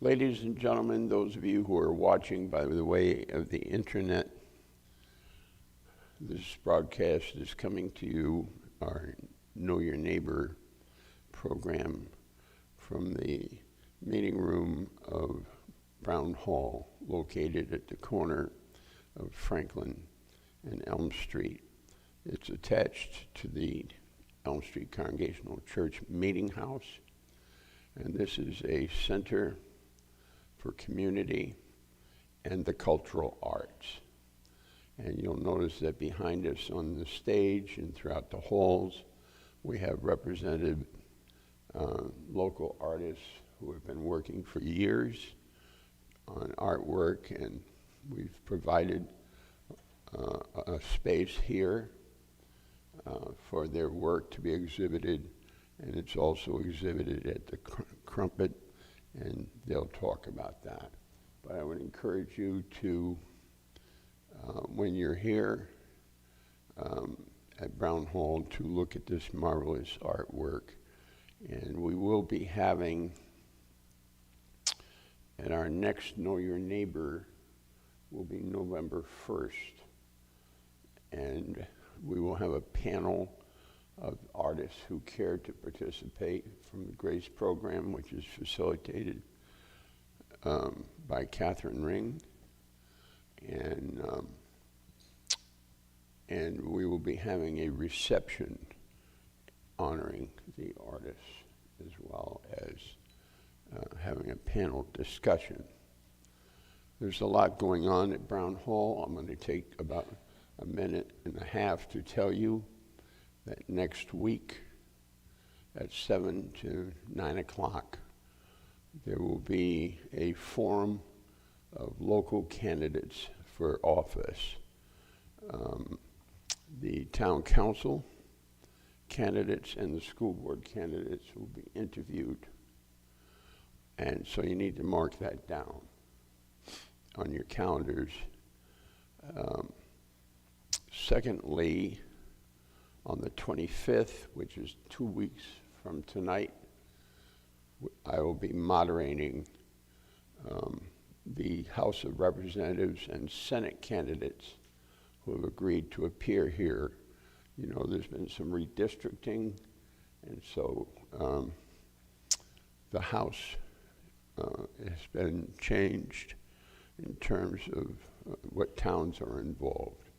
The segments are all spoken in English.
Ladies and gentlemen, those of you who are watching by the way of the internet, this broadcast is coming to you, our Know Your Neighbor program, from the meeting room of Brown Hall, located at the corner of Franklin and Elm Street. It's attached to the Elm Street Congregational Church Meeting House, and this is a center for community and the cultural arts. And you'll notice that behind us on the stage and throughout the halls, we have represented local artists who have been working for years on artwork, and we've provided a space here for their work to be exhibited, and it's also exhibited at the CRUMPET, and they'll talk about that. But I would encourage you to, when you're here at Brown Hall, to look at this marvelous artwork. And we will be having, at our next Know Your Neighbor, will be November 1st. And we will have a panel of artists who care to participate from the GRACE program, which is facilitated by Catherine Ring. And we will be having a reception honoring the artists, as well as having a panel discussion. There's a lot going on at Brown Hall. I'm going to take about a minute and a half to tell you that next week at 7 to 9 o'clock, there will be a forum of local candidates for office. The town council candidates and the school board candidates will be interviewed. And so you need to mark that down on your calendars. Secondly, on the 25th, which is 2 weeks from tonight, I will be moderating the House of Representatives and Senate candidates who have agreed to appear here. You know, there's been some redistricting, and so the House has been changed in terms of what towns are involved.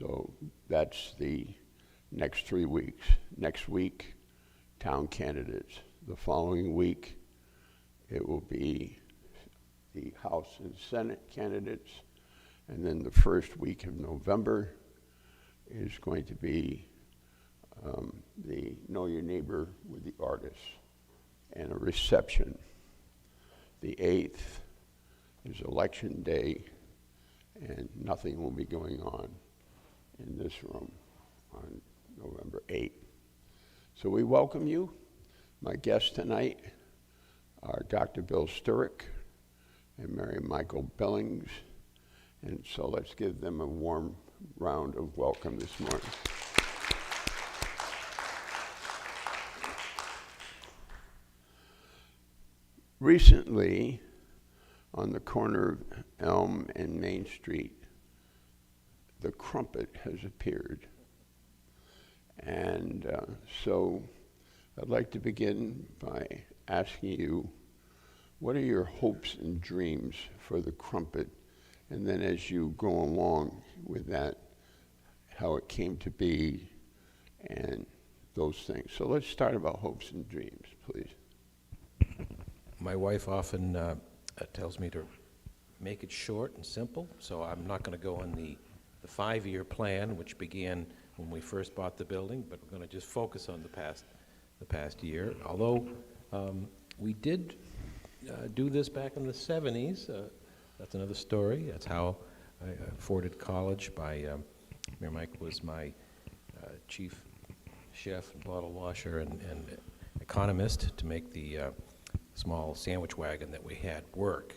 So that's the next 3 weeks. Next week, town candidates. The following week, it will be the House and Senate candidates. And then the first week of November is going to be the Know Your Neighbor with the artists and a reception. The 8th is election day, and nothing will be going on in this room on November 8th. So we welcome you. My guests tonight are Dr. Bill Sturrock and Mary Michael Billings. And so let's give them a warm round of welcome this morning. Recently, on the corner of Elm and Main Street, the CRUMPET has appeared. And so I'd like to begin by asking you, what are your hopes and dreams for the CRUMPET? And then as you go along with that, how it came to be and those things. So let's start about hopes and dreams, please. My wife often tells me to make it short and simple, so I'm not going to go on the 5-year plan, which began when we first bought the building, but we're going to just focus on the past year. Although we did do this back in the 70s. That's another story. That's how I afforded college by, Mayor Mike was my chief chef, bottle washer, and economist to make the small sandwich wagon that we had work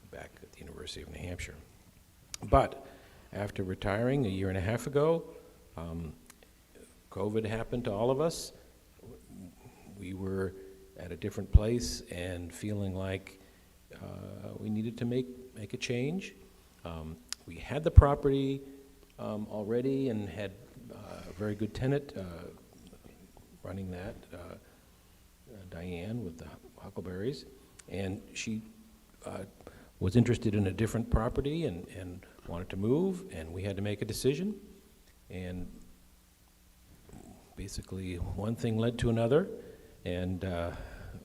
back at the University of New Hampshire. But after retiring a year and a half ago, COVID happened to all of us. We were at a different place and feeling like we needed to make a change. We had the property already and had a very good tenant running that, Diane with the huckleberries, and she was interested in a different property and wanted to move, and we had to make a decision. And basically, one thing led to another, and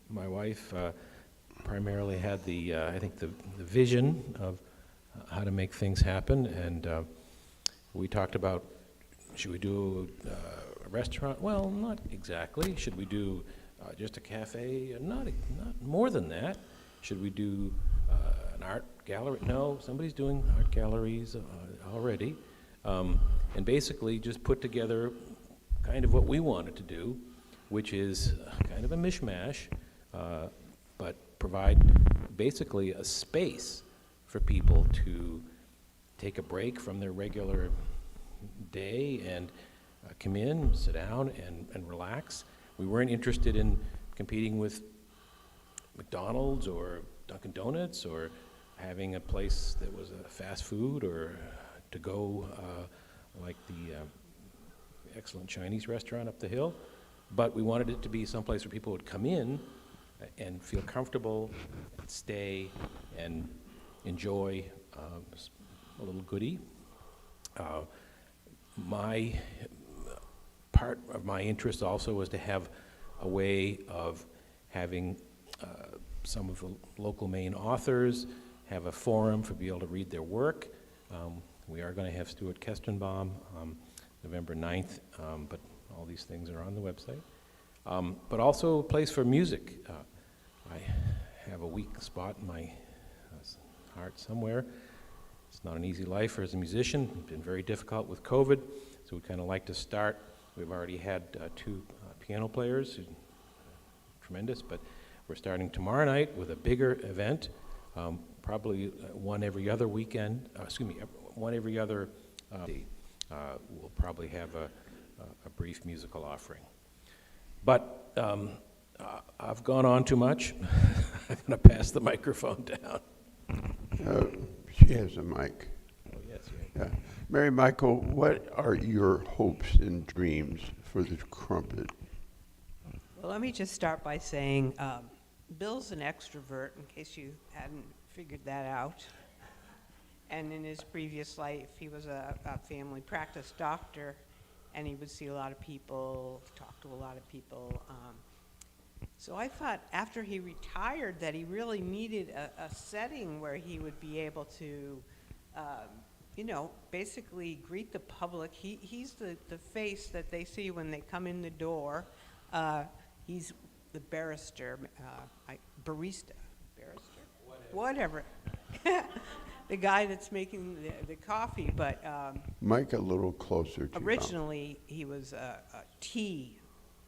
my wife primarily had the, I think, the vision of how to make things happen, and we talked about, should we do a restaurant? Well, not exactly. Should we do just a cafe? Not more than that. Should we do an art gallery? No, somebody's doing art galleries already. And basically just put together kind of what we wanted to do, which is kind of a mishmash, but provide basically a space for people to take a break from their regular day and come in, sit down, and relax. We weren't interested in competing with McDonald's or Dunkin' Donuts or having a place that was a fast food or to go like the excellent Chinese restaurant up the hill. But we wanted it to be someplace where people would come in and feel comfortable, stay, and enjoy a little goodie. My part of my interest also was to have a way of having some of the local Maine authors have a forum for people to read their work. We are going to have Stuart Kestenbaum November 9th, but all these things are on the website. But also a place for music. I have a weak spot in my heart somewhere. It's not an easy life as a musician. It's been very difficult with COVID, so we kind of like to start. We've already had two piano players, who tremendous, but we're starting tomorrow night with a bigger event, probably one every other weekend, one every other day. We'll probably have a brief musical offering. But I've gone on too much. I'm going to pass the microphone down. She has a mic. Oh, yes. Yeah. Mary Michael, what are your hopes and dreams for the Crumpet? Well, let me just start by saying Bill's an extrovert, in case you hadn't figured that out. And in his previous life, he was a family practice doctor, and he would see a lot of people, talk to a lot of people. So I thought after he retired that he really needed a setting where he would be able to, basically greet the public. He's the face that they see when they come in the door. He's the barrister, barista, whatever. The guy that's making the coffee, but Mike, a little closer to you. Originally, he was a tea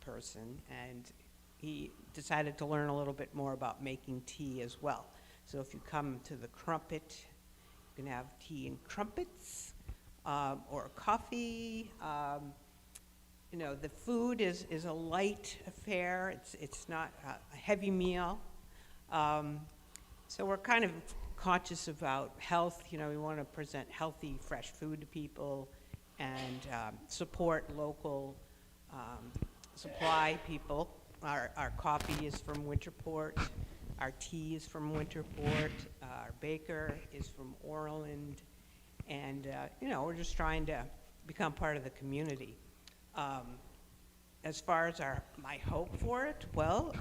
person, and he decided to learn a little bit more about making tea as well. So if you come to the Crumpet, you can have tea and crumpets, or coffee. The food is a light affair. It's not a heavy meal. So we're kind of conscious about health. We want to present healthy, fresh food to people and support local supply people. Our coffee is from Winterport. Our tea is from Winterport. Our baker is from Orland. And, we're just trying to become part of the community. As far as my hope for it, well,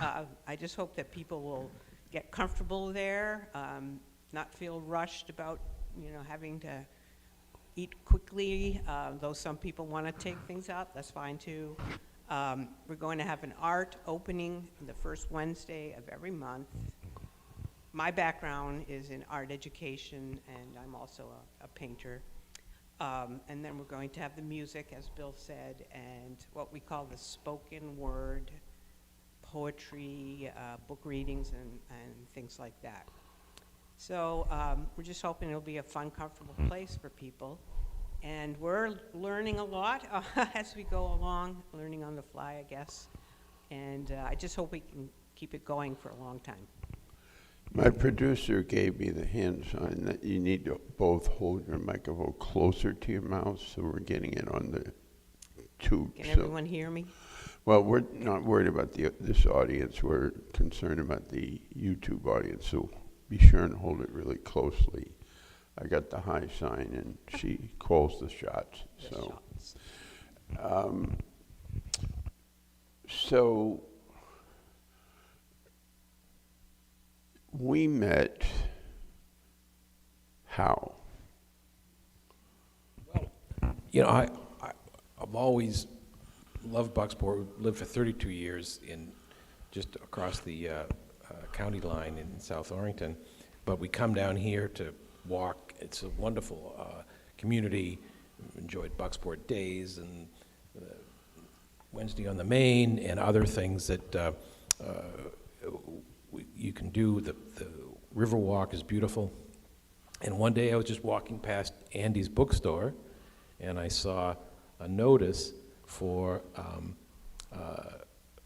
I just hope that people will get comfortable there, not feel rushed about, having to eat quickly, though some people want to take things out, that's fine too. We're going to have an art opening the first Wednesday of every month. My background is in art education, and I'm also a painter. And then we're going to have the music, as Bill said, and what we call the spoken word, poetry, book readings, and things like that. So we're just hoping it'll be a fun, comfortable place for people. And we're learning a lot as we go along, learning on the fly, I guess. And I just hope we can keep it going for a long time. My producer gave me the hand sign that you need to both hold your microphone closer to your mouth so we're getting it on the tube. Can So- everyone hear me? Well, we're not worried about this audience. We're concerned about the YouTube audience, so be sure and hold it really closely. I got the high sign, and she calls the shots. The So, shots. so we met how? You know, I've always loved Bucksport. We've lived for 32 years in just across the county line in South Orrington, but we come down here to walk. It's a wonderful community. Enjoyed Bucksport Days and Wednesday on the Main and other things that you can do. The river walk is beautiful. And one day I was just walking past Andy's bookstore, and I saw a notice for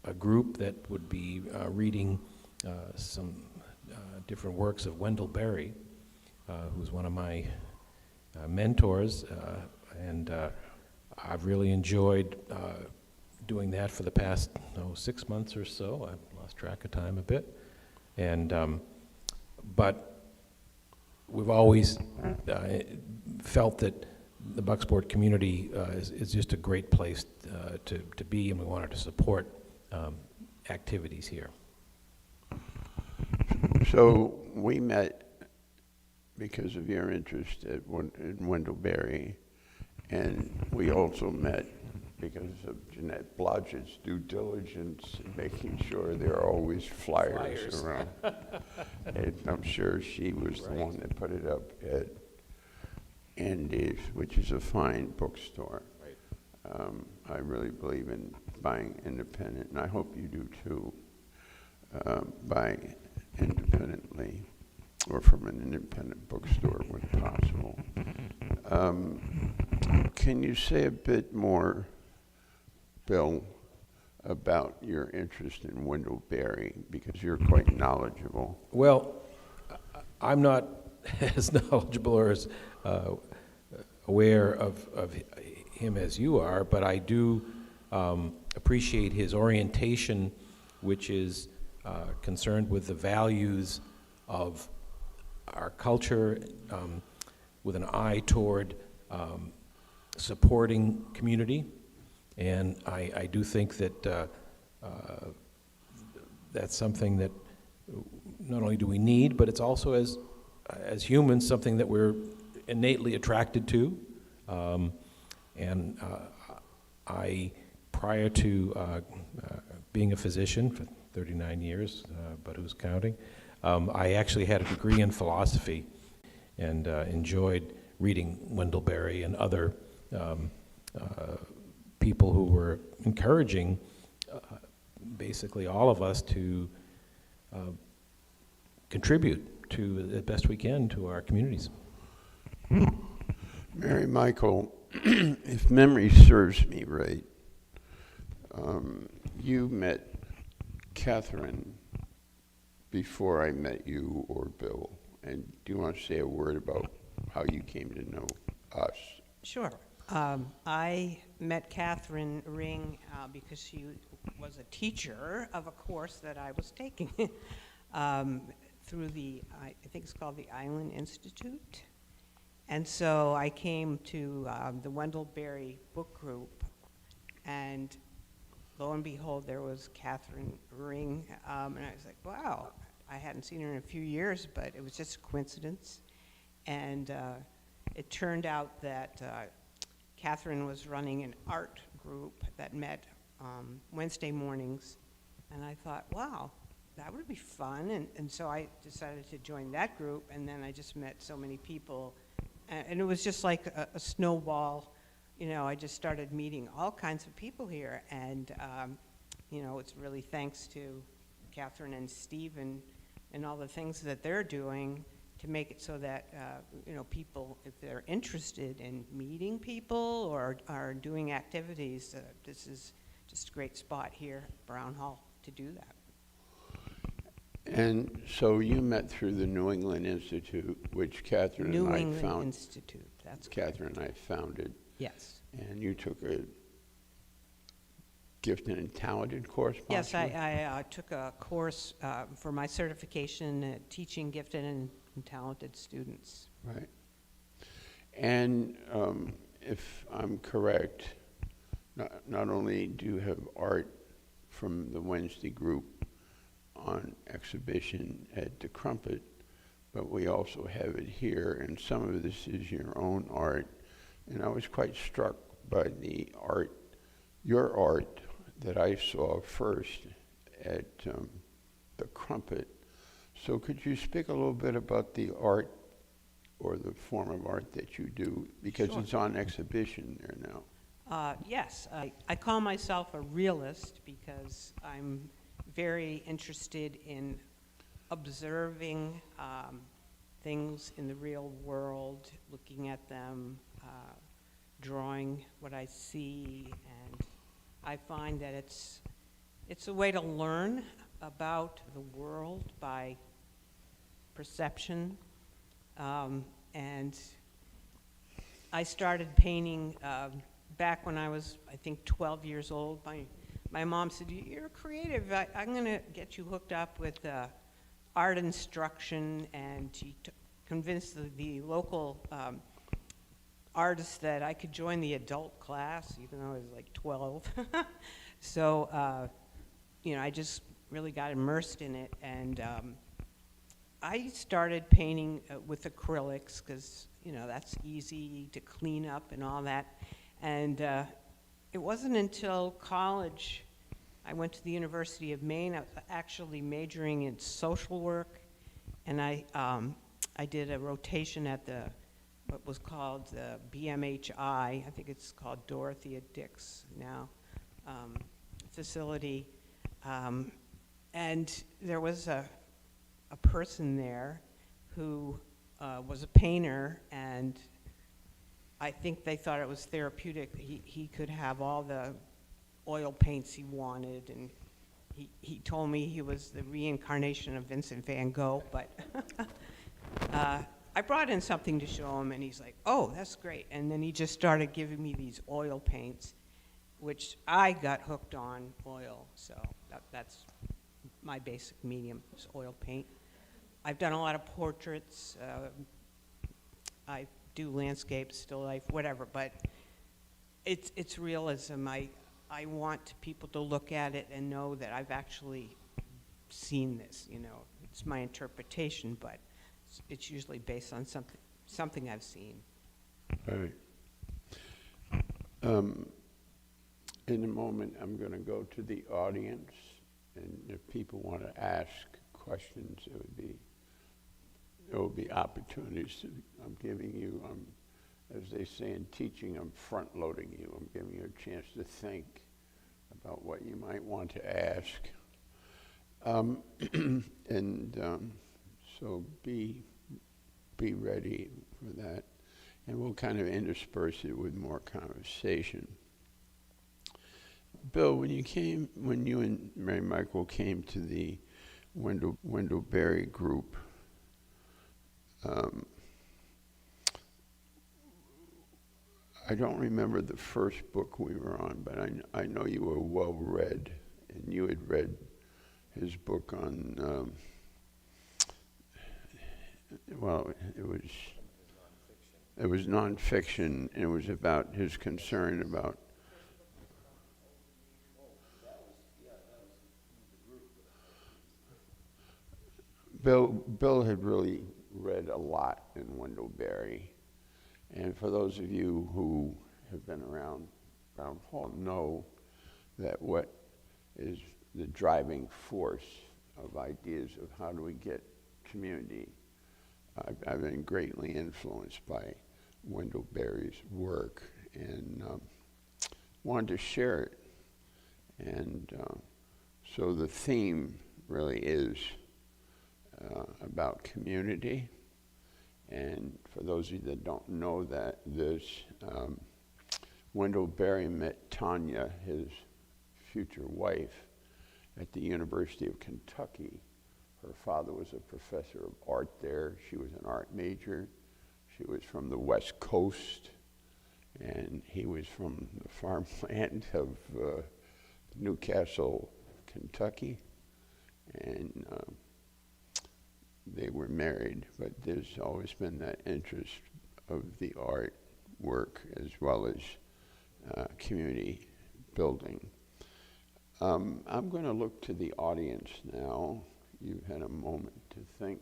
a group that would be reading some different works of Wendell Berry, who's one of my mentors, and I've really enjoyed doing that for the past 6 months or so. I've lost track of time a bit, and but we've always felt that the Bucksport community is just a great place to be, and we wanted to support activities here. So we met because of your interest in Wendell Berry, and we also met because of Jeanette Blodgett's due diligence in making sure there are always flyers around. And I'm sure she was the one that put it up at Andy's, which is a fine bookstore. Right. I really believe in buying independent, and I hope you do too. Buy independently or from an independent bookstore when possible. Can you say a bit more, Bill, about your interest in Wendell Berry, because you're quite knowledgeable? Well, I'm not as knowledgeable or as aware of him as you are, but I do appreciate his orientation, which is concerned with the values of our culture, with an eye toward supporting community. And I do think that that's something that not only do we need, but it's also, as humans, something that we're innately attracted to. And I, prior to being a physician for 39 years, but who's counting, I actually had a degree in philosophy and enjoyed reading Wendell Berry and other people who were encouraging basically all of us to contribute to the best we can to our communities. Mary Michael, if memory serves me right, you met Catherine before I met you or Bill. And do you want to say a word about how you came to know us? Sure. I met Catherine Ring because she was a teacher of a course that I was taking through I think it's called the Island Institute. And so I came to the Wendell Berry book group, and lo and behold, there was Catherine Ring, and I was like, wow, I hadn't seen her in a few years, but it was just a coincidence. And it turned out that Catherine was running an art group that met Wednesday mornings, and I thought, wow, that would be fun. And so I decided to join that group, and then I just met so many people, and it was just like a snowball. You know, I just started meeting all kinds of people here, and you know, it's really thanks to Catherine and Steve and all the things that they're doing to make it so that you know, people, if they're interested in meeting people or are doing activities, this is just a great spot here at Brown Hall to do that. And so you met through the New England Institute, which Catherine New and I England found. Institute, that's correct. Catherine and I founded, Yes. and you took a gifted and talented course, Yes, possibly? I took a course for my certification teaching gifted and talented students. Right. And if I'm correct, not only do you have art from the Wednesday group on exhibition at the Crumpet, but we also have it here, and some of this is your own art. And I was quite struck by the art, your art, that I saw first at the Crumpet. So could you speak a little bit about the art or the form of art that you do? Because Sure. it's on exhibition there now. Yes, I call myself a realist because I'm very interested in observing things in the real world, looking at them, drawing what I see, and I find that it's a way to learn about the world by perception. And I started painting back when I was, I think, 12 years old. My mom said, "You're creative. I'm going to get you hooked up with art instruction," and she convinced the local artists that I could join the adult class, even though I was like 12. So, I just really got immersed in it, and I started painting with acrylics because, that's easy to clean up and all that. And it wasn't until college, I went to the University of Maine. I was actually majoring in social work, and I did a rotation at what was called the BMHI, I think it's called Dorothea Dix now, facility. And there was a person there who was a painter, and I think they thought it was therapeutic. He could have all the oil paints he wanted, and he told me he was the reincarnation of Vincent van Gogh, but I brought in something to show him, and he's like, "Oh, that's great." And then he just started giving me these oil paints, which I got hooked on oil, so that's my basic medium, is oil paint. I've done a lot of portraits. I do landscapes, still life, whatever, but it's realism. I want people to look at it and know that I've actually seen this, It's my interpretation, but it's usually based on something I've seen. Right. In a moment, I'm going to go to the audience, and if people want to ask questions, there will be opportunities. I'm giving you, as they say in teaching, I'm front-loading you. I'm giving you a chance to think about what you might want to ask. So be ready for that. And we'll kind of intersperse it with more conversation. Bill, when you and Mary Michael came to the Wendell Berry group, I don't remember the first book we were on, but I know you were well read, and you had read his book on, it was nonfiction, and it was about his concern about. Bill had really read a lot in Wendell Berry. And for those of you who have been around Brown Hall know that what is the driving force of ideas of how do we get community. I've been greatly influenced by Wendell Berry's work and wanted to share it. And so the theme really is about community. And for those of you that don't know that, Wendell Berry met Tanya, his future wife, at the University of Kentucky. Her father was a professor of art there. She was an art major. She was from the West Coast, and he was from the farmland of Newcastle, Kentucky. And they were married, but there's always been that interest of the art work as well as community building. I'm going to look to the audience now. You've had a moment to think.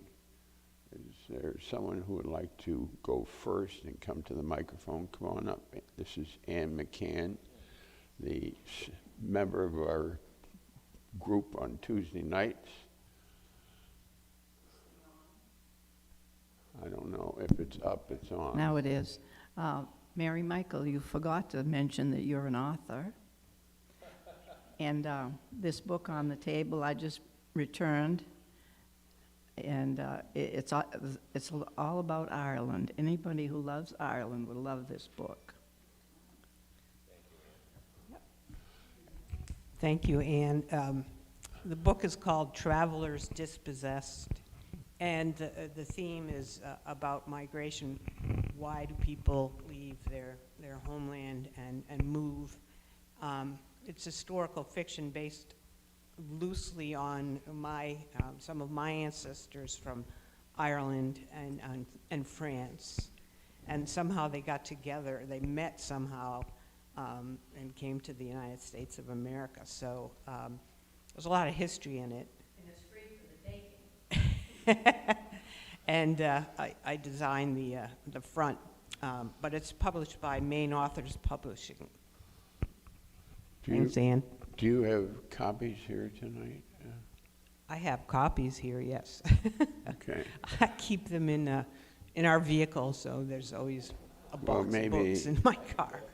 Is there someone who would like to go first and come to the microphone? Come on up. This is Ann McCann, the member of our group on Tuesday nights. I don't know if it's up, it's on. Now it is. Mary Michael, you forgot to mention that you're an author. And this book on the table I just returned, and it's all about Ireland. Anybody who loves Ireland will love this book. Thank you, Anne. The book is called Travelers Dispossessed, and the theme is about migration. Why do people leave their homeland and move? It's historical fiction based loosely on some of my ancestors from Ireland and France, and somehow they got together. They met somehow and came to the United States of America. So there's a lot of history in it. And it's free for the taking. And I designed the front, but it's published by Maine Authors Publishing. Thanks, Anne. Do you have copies here tonight? I have copies here, yes. Okay. I keep them in our vehicle, so there's always a box of books in my car.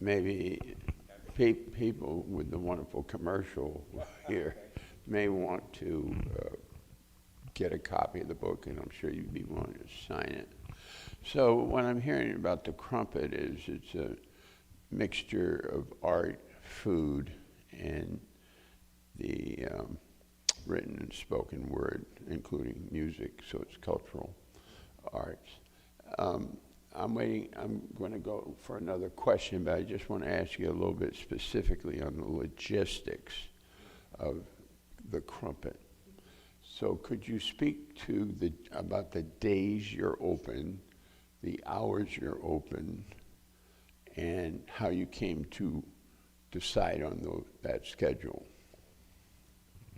Maybe people with the wonderful commercial here may want to get a copy of the book, and I'm sure you'd be willing to sign it. So what I'm hearing about the Crumpet is it's a mixture of art, food, and the written and spoken word, including music, so it's cultural arts. I'm going to go for another question, but I just want to ask you a little bit specifically on the logistics of the Crumpet. So could you speak to about the days you're open, the hours you're open, and how you came to decide on that schedule?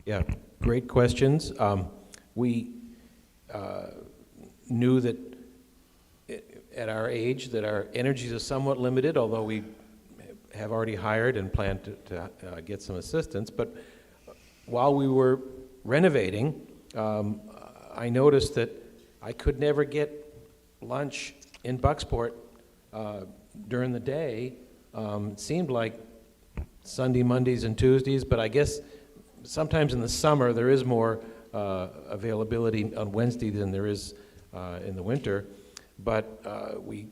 Yeah, great questions. We knew that at our age that our energies are somewhat limited, although we have already hired and plan to get some assistance. But while we were renovating, I noticed that I could never get lunch in Bucksport during the day. It seemed like Sunday, Mondays, and Tuesdays, but I guess sometimes in the summer there is more availability on Wednesday than there is in the winter. But we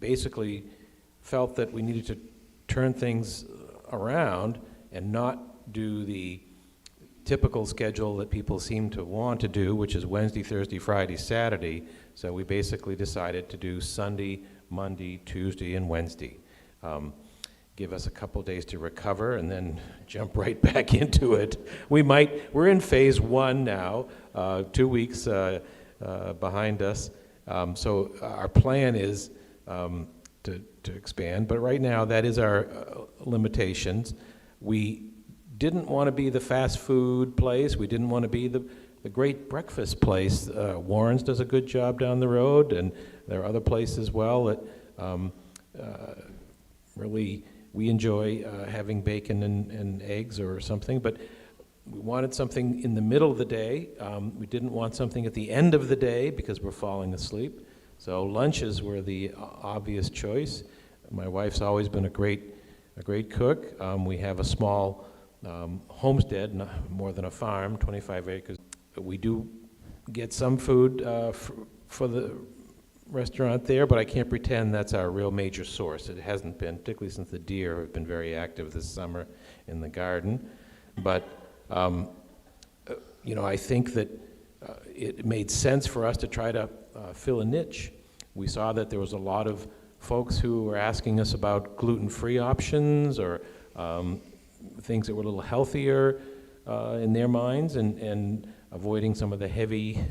basically felt that we needed to turn things around and not do the typical schedule that people seem to want to do, which is Wednesday, Thursday, Friday, Saturday. So we basically decided to do Sunday, Monday, Tuesday, and Wednesday. Give us a couple days to recover and then jump right back into it. We're in phase 1 now, 2 weeks behind us. So our plan is to expand, but right now that is our limitations. We didn't want to be the fast food place. We didn't want to be the great breakfast place. Warren's does a good job down the road, and there are other places as well that really we enjoy having bacon and eggs or something, but we wanted something in the middle of the day. We didn't want something at the end of the day because we're falling asleep. So lunches were the obvious choice. My wife's always been a great cook. We have a small homestead, more than a farm, 25 acres. We do get some food for the restaurant there, but I can't pretend that's our real major source. It hasn't been, particularly since the deer have been very active this summer in the garden. But I think that it made sense for us to try to fill a niche. We saw that there was a lot of folks who were asking us about gluten-free options or things that were a little healthier in their minds and avoiding some of the heavy,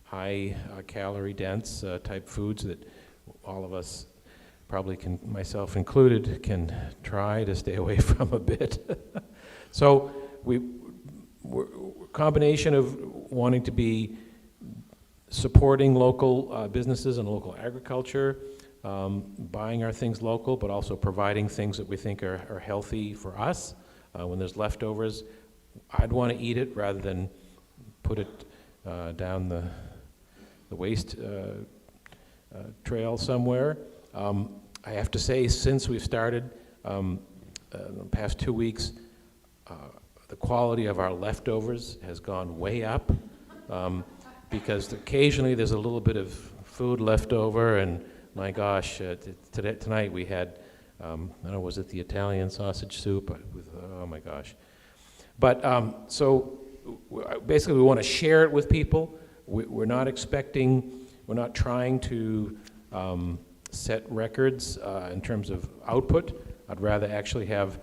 high calorie dense type foods that all of us, probably myself included, can try to stay away from a bit. So we're a combination of wanting to be supporting local businesses and local agriculture, buying our things local, but also providing things that we think are healthy for us. When there's leftovers, I'd want to eat it rather than put it down the waste trail somewhere. I have to say, since we've started, the past 2 weeks, the quality of our leftovers has gone way up, because occasionally there's a little bit of food left over, and my gosh, tonight we had, I don't know, was it the Italian sausage soup? Oh my gosh. But so basically we want to share it with people. We're not trying to set records in terms of output. I'd rather actually have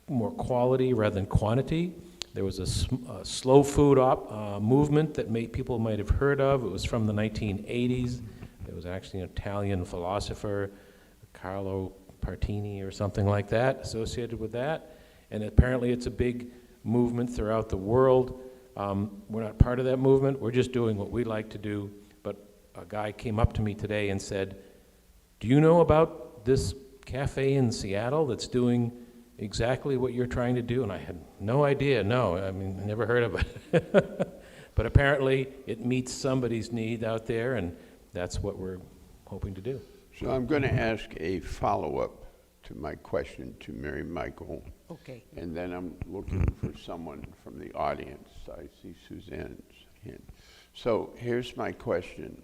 more quality rather than quantity. There was a slow food movement that people might have heard of. It was from the 1980s. There was actually an Italian philosopher, Carlo Partini or something like that, associated with that. And apparently it's a big movement throughout the world. We're not part of that movement. We're just doing what we like to do. But a guy came up to me today and said, "Do you know about this cafe in Seattle that's doing exactly what you're trying to do?" And I had no idea. No, I mean, I never heard of it. But apparently it meets somebody's need out there, and that's what we're hoping to do. So I'm going to ask a follow-up to my question to Mary Michael. Okay. And then I'm looking for someone from the audience. I see Suzanne's hand. So here's my question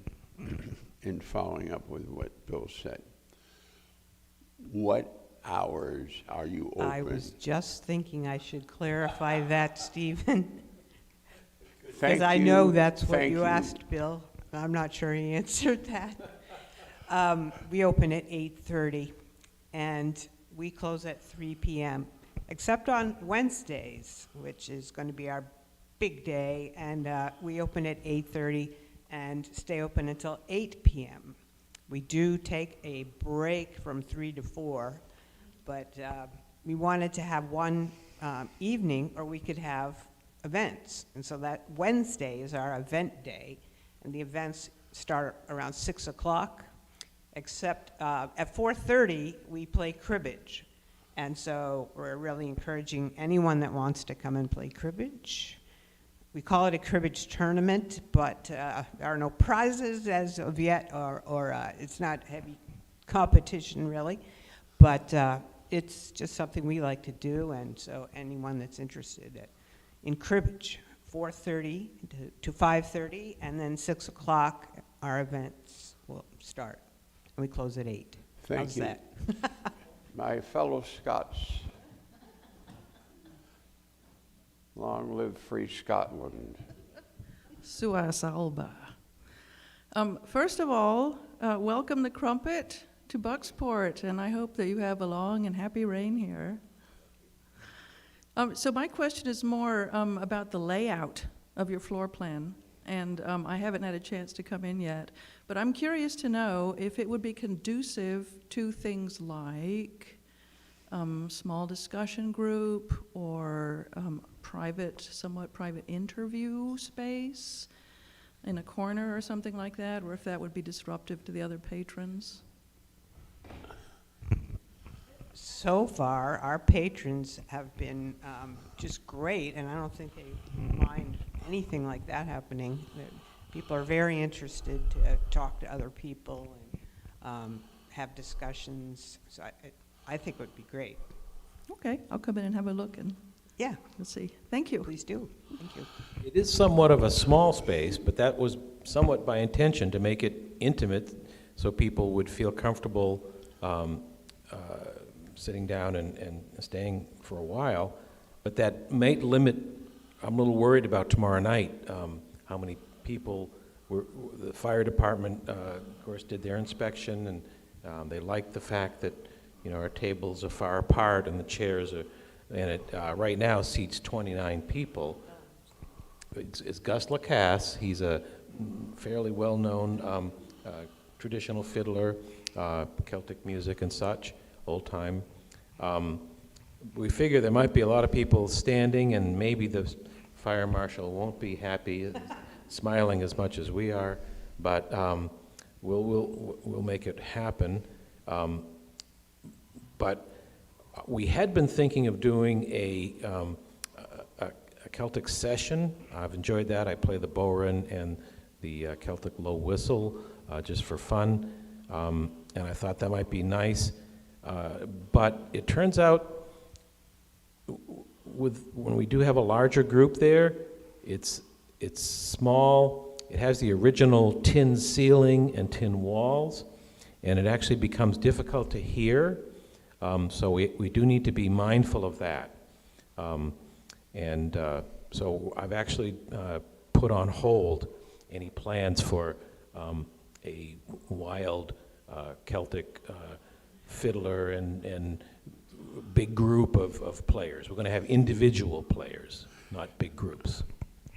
in following up with what Bill said. What hours are you open? I was just thinking I should clarify that, Stephen, because I you. know that's what Thank you asked, Bill. I'm not sure he answered that. We open at 8:30, and we close at 3 p.m., except on Wednesdays, which is going to be our big day, and we open at 8:30 and stay open until 8 p.m. We do take a break from 3 to 4, but we wanted to have one evening, or we could have events. And so that Wednesday is our event day, and the events start around 6 o'clock, except at 4:30 we play cribbage. And so we're really encouraging anyone that wants to come and play cribbage. We call it a cribbage tournament, but there are no prizes as of yet, or it's not heavy competition really, but it's just something we like to do, and so anyone that's interested in cribbage, 4:30 to 5:30, and then 6 o'clock our events will start, and we close at 8. Thank How's you. that? My fellow Scots, long live free Scotland. Suas Alba. First of all, welcome the Crumpet to Bucksport, and I hope that you have a long and happy reign here. So my question is more about the layout of your floor plan, and I haven't had a chance to come in yet, but I'm curious to know if it would be conducive to things like small discussion group or somewhat private interview space in a corner or something like that, or if that would be disruptive to the other patrons. So far, our patrons have been just great, and I don't think they mind anything like that happening. People are very interested to talk to other people and have discussions, so I think it would be great. Okay, I'll come in and have a look and Yeah, let's see. Thank you. please do. Thank you. It is somewhat of a small space, but that was somewhat by intention to make it intimate so people would feel comfortable sitting down and staying for a while. But that may limit, I'm a little worried about tomorrow night, how many people the fire department, of course, did their inspection, and they liked the fact that, our tables are far apart and the chairs are, and it right now seats 29 people. It's Gus Lacasse. He's a fairly well-known traditional fiddler, Celtic music and such, old time. We figure there might be a lot of people standing, and maybe the fire marshal won't be happy, smiling as much as we are, but we'll make it happen. But we had been thinking of doing a Celtic session. I've enjoyed that. I play the bodhrán and the Celtic low whistle just for fun, and I thought that might be nice. But it turns out, when we do have a larger group there, it's small. It has the original tin ceiling and tin walls, and it actually becomes difficult to hear. So we do need to be mindful of that. So I've actually put on hold any plans for a wild Celtic fiddler and big group of players. We're going to have individual players, not big groups.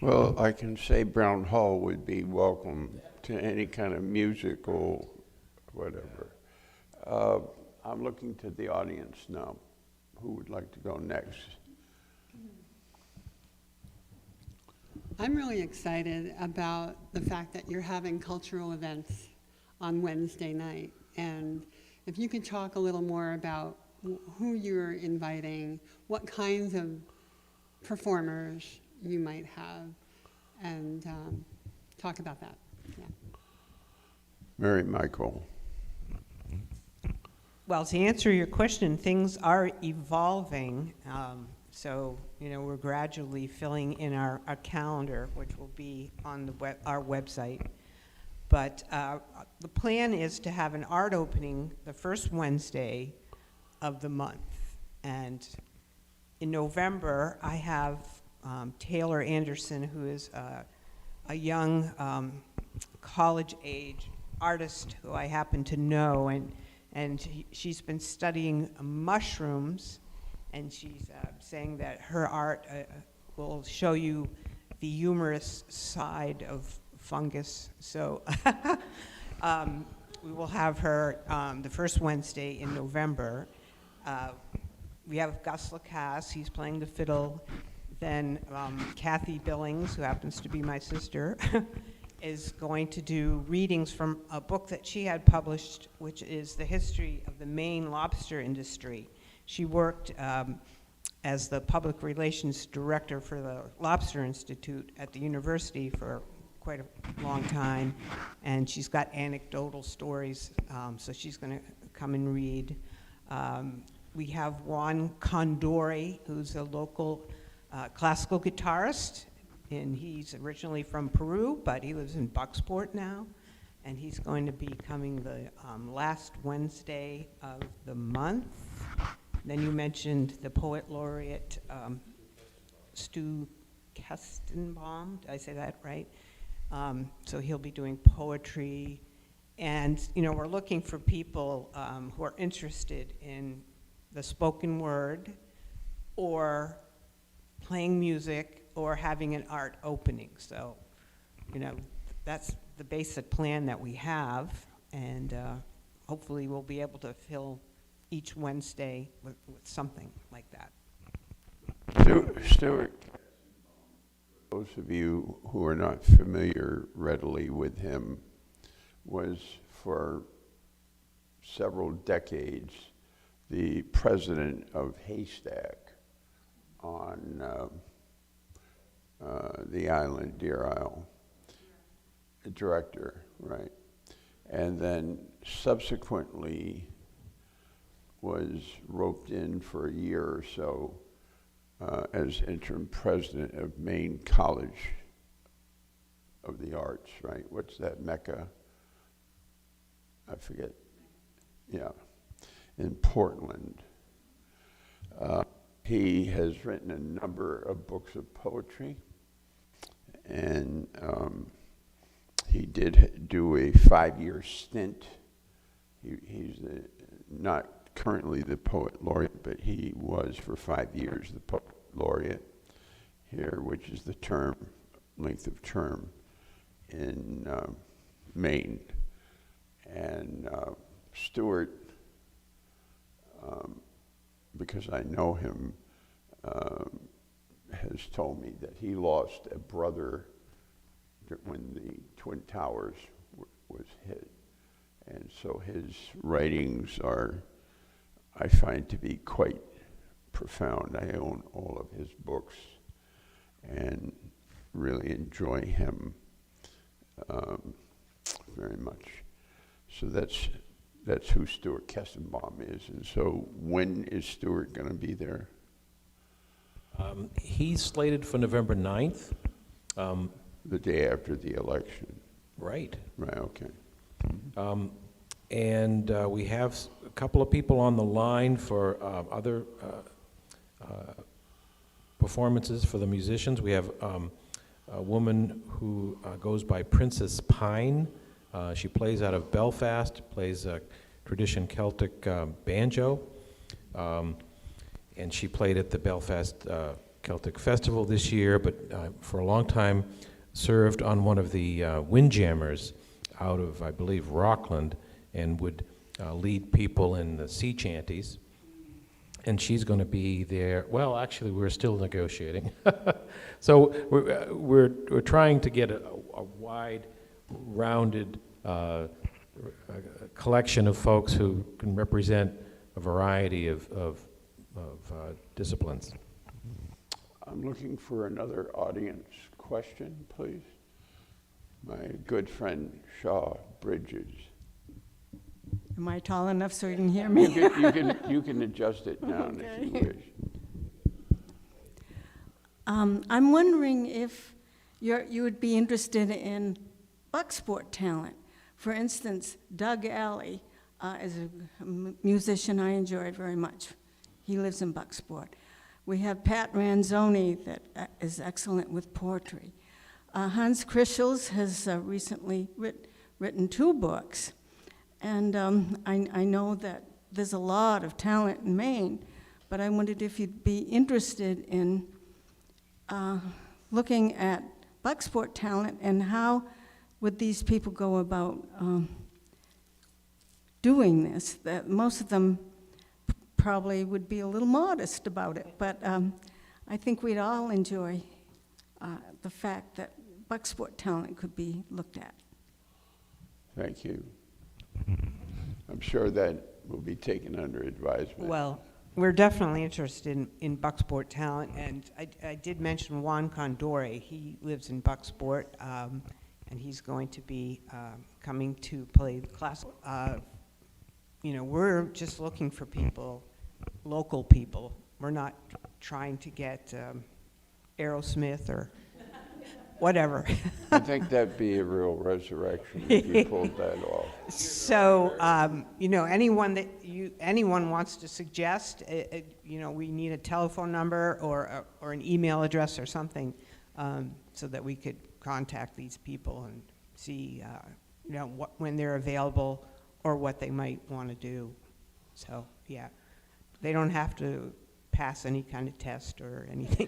Well, I can say Brown Hall would be welcome to any kind of musical whatever. I'm looking to the audience now. Who would like to go next? I'm really excited about the fact that you're having cultural events on Wednesday night. And if you could talk a little more about who you're inviting, what kinds of performers you might have, and talk about that. Yeah. Mary Michael. Well, to answer your question, things are evolving. So, we're gradually filling in our calendar, which will be on our website. But the plan is to have an art opening the first Wednesday of the month. And in November, I have Taylor Anderson, who is a young college-age artist who I happen to know, and she's been studying mushrooms, and she's saying that her art will show you the humorous side of fungus. So we will have her the first Wednesday in November. We have Gus Lacasse, he's playing the fiddle. Then Kathy Billings, who happens to be my sister, is going to do readings from a book that she had published, which is the history of the Maine lobster industry. She worked as the public relations director for the Lobster Institute at the university for quite a long time, and she's got anecdotal stories, so she's going to come and read. We have Juan Condori, who's a local classical guitarist, and he's originally from Peru, but he lives in Bucksport now, and he's going to be coming the last Wednesday of the month. Then you mentioned the poet laureate, Stu Kestenbaum, did I say that right? So he'll be doing poetry, and we're looking for people who are interested in the spoken word, or playing music, or having an art opening. So, that's the basic plan that we have, and hopefully we'll be able to fill each Wednesday with something like that. Stuart, those of you who are not familiar readily with him, was for several decades the president of Haystack on the island, Deer Isle, director, right? And then subsequently was roped in for a year or so as interim president of Maine College of the Arts, right? What's that, Mecca? I forget. Yeah, in Portland. He has written a number of books of poetry, and he did do a 5-year stint. He's not currently the poet laureate, but he was for 5 years the poet laureate here, which is the length of term in Maine. And Stuart, because I know him, has told me that he lost a brother when the Twin Towers was hit. And so his writings I find to be quite profound. I own all of his books and really enjoy him very much. So that's who Stuart Kessenbaum is. And so when is Stuart going to be there? He's slated for November 9th. The day after the election. Right. Right, okay. And we have a couple of people on the line for other performances for the musicians. We have a woman who goes by Princess Pine. She plays out of Belfast, plays a tradition Celtic banjo. And she played at the Belfast Celtic Festival this year, but for a long time served on one of the windjammers out of, I believe, Rockland, and would lead people in the sea chanties. And she's going to be there. Well, actually, we're still negotiating. So we're trying to get a wide, rounded collection of folks who can represent a variety of disciplines. I'm looking for another audience question, please. My good friend Shaw Bridges. Am I tall enough so you can hear me? You can adjust it down if you wish. I'm wondering if you would be interested in bucksport talent. For instance, Doug Alley is a musician I enjoy very much. He lives in Bucksport. We have Pat Ranzoni that is excellent with poetry. Hans Krischels has recently written 2 books. And I know that there's a lot of talent in Maine, but I wondered if you'd be interested in looking at bucksport talent and how would these people go about doing this. That most of them probably would be a little modest about it, but I think we'd all enjoy the fact that bucksport talent could be looked at. Thank you. I'm sure that will be taken under advisement. Well, we're definitely interested in Bucksport talent, and I did mention Juan Condore. He lives in Bucksport, and he's going to be coming to play the class. We're just looking for people, local people. We're not trying to get Aerosmith or whatever. I think that'd be a real resurrection if you pulled that off. So, anyone wants to suggest, we need a telephone number or an email address or something, so that we could contact these people and see, when they're available or what they might want to do. So, yeah, they don't have to pass any kind of test or anything.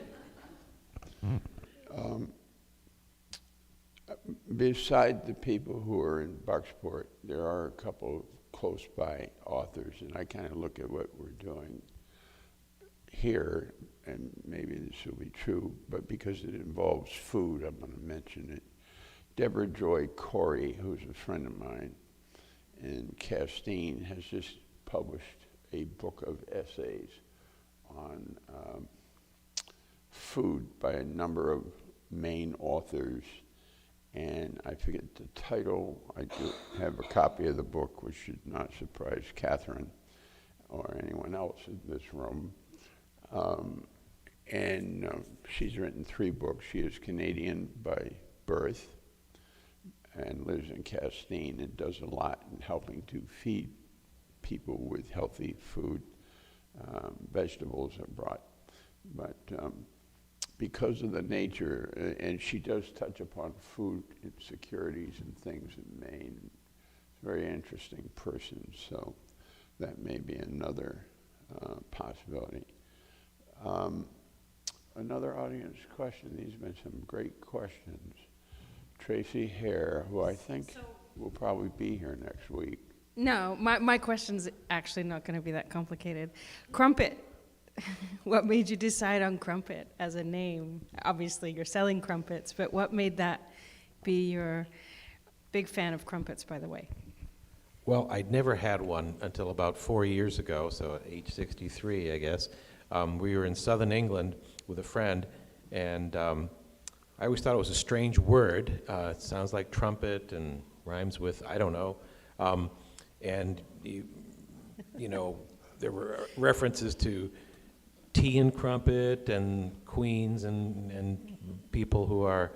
Beside the people who are in Bucksport, there are a couple of close by authors, and I kind of look at what we're doing here, and maybe this will be true, but because it involves food, I'm going to mention it. Deborah Joy Corey, who's a friend of mine in Castine, has just published a book of essays on food by a number of Maine authors. And I forget the title. I do have a copy of the book, which should not surprise Catherine or anyone else in this room. She's written 3 books. She is Canadian by birth and lives in Castine and does a lot in helping to feed people with healthy food. Vegetables are brought. but because of the nature, and she does touch upon food insecurities and things in Maine. She's a very interesting person, so that may be another possibility. Another audience question. These have been some great questions. Tracy Hare, who I think will probably be here next week. No, my question's actually not going to be that complicated. Crumpet. What made you decide on Crumpet as a name? Obviously, you're selling crumpets, but what made that be your big fan of crumpets, by the way? Well, I'd never had one until about 4 years ago, so at age 63, I guess. We were in southern England with a friend, and I always thought it was a strange word. It sounds like trumpet and rhymes with, I don't know. And, you know, there were references to tea and crumpet and queens and people who are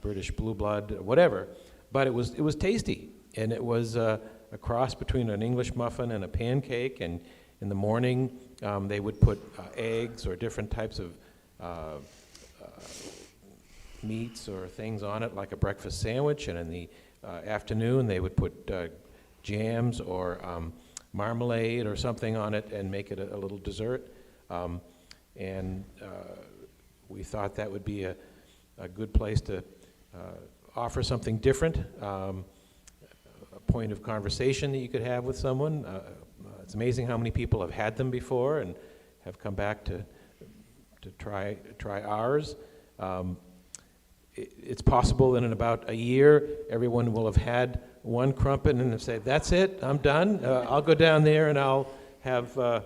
British blue blood, whatever. But it was tasty, and it was a cross between an English muffin and a pancake. And in the morning, they would put eggs or different types of meats or things on it, like a breakfast sandwich. And in the afternoon, they would put jams or marmalade or something on it and make it a little dessert. And we thought that would be a good place to offer something different, a point of conversation that you could have with someone. It's amazing how many people have had them before and have come back to try ours. It's possible that in about a year, everyone will have had one crumpet and have said, "That's it, I'm done. I'll go down there and I'll have a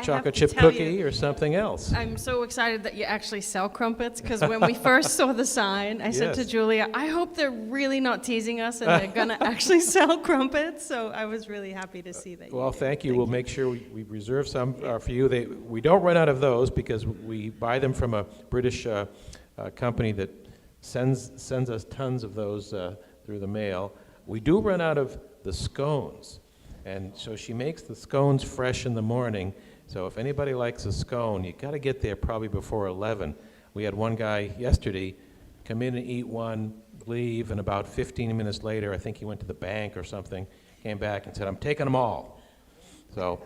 chocolate chip cookie or something else." I'm so excited that you actually sell crumpets, because when we first saw the sign, I said to Yes. Julia, I hope they're really not teasing us and they're going to actually sell crumpets. So I was really happy to see that. Well, did. thank you. We'll make sure we reserve some for you. We don't run out of those because we buy them from a British company that sends us tons of those through the mail. We do run out of the scones. And so she makes the scones fresh in the morning. So if anybody likes a scone, you got to get there probably before 11. We had one guy yesterday come in and eat one, leave, and about 15 minutes later, I think he went to the bank or something, came back and said, "I'm taking them all." So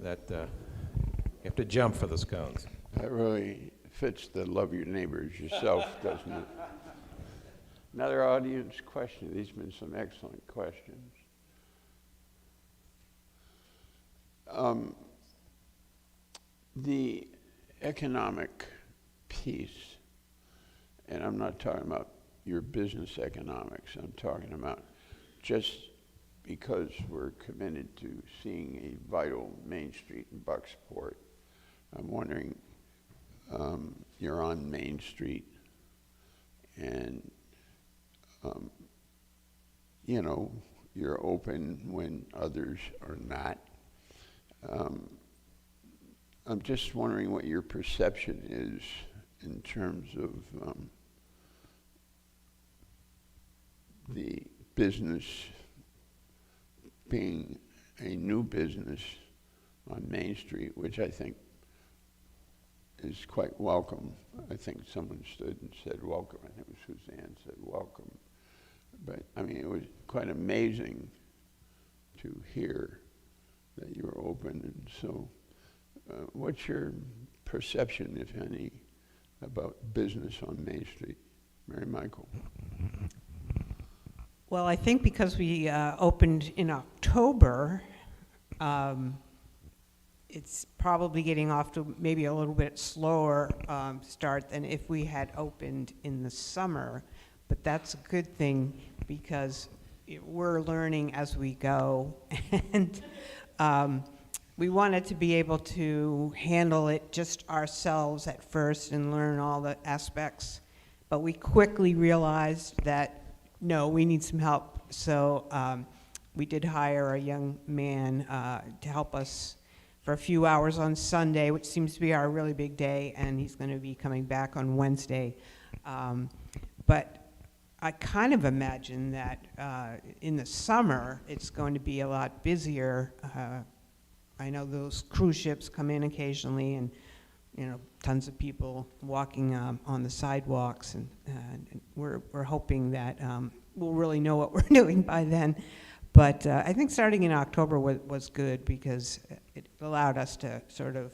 that you have to jump for the scones. That really fits the love your neighbors yourself, doesn't it? Another audience question. These have been some excellent questions. The economic piece, and I'm not talking about your business economics, I'm talking about just because we're committed to seeing a vital Main Street in Bucksport. I'm wondering, you're on Main Street, and you know, you're open when others are not. I'm just wondering what your perception is in terms of the business being a new business on Main Street, which I think is quite welcome. I think someone stood and said welcome. I think it was Suzanne said welcome. But I mean, it was quite amazing to hear that you were open. And so what's your perception, if any, about business on Main Street? Mary Michael. Well, I think because we opened in October, it's probably getting off to maybe a little bit slower start than if we had opened in the summer. But that's a good thing because we're learning as we go. And we wanted to be able to handle it just ourselves at first and learn all the aspects. But we quickly realized that, no, we need some help. So we did hire a young man to help us for a few hours on Sunday, which seems to be our really big day, and he's going to be coming back on Wednesday. But I kind of imagine that in the summer, it's going to be a lot busier. I know those cruise ships come in occasionally, and tons of people walking on the sidewalks, and we're hoping that we'll really know what we're doing by then. But I think starting in October was good because it allowed us to sort of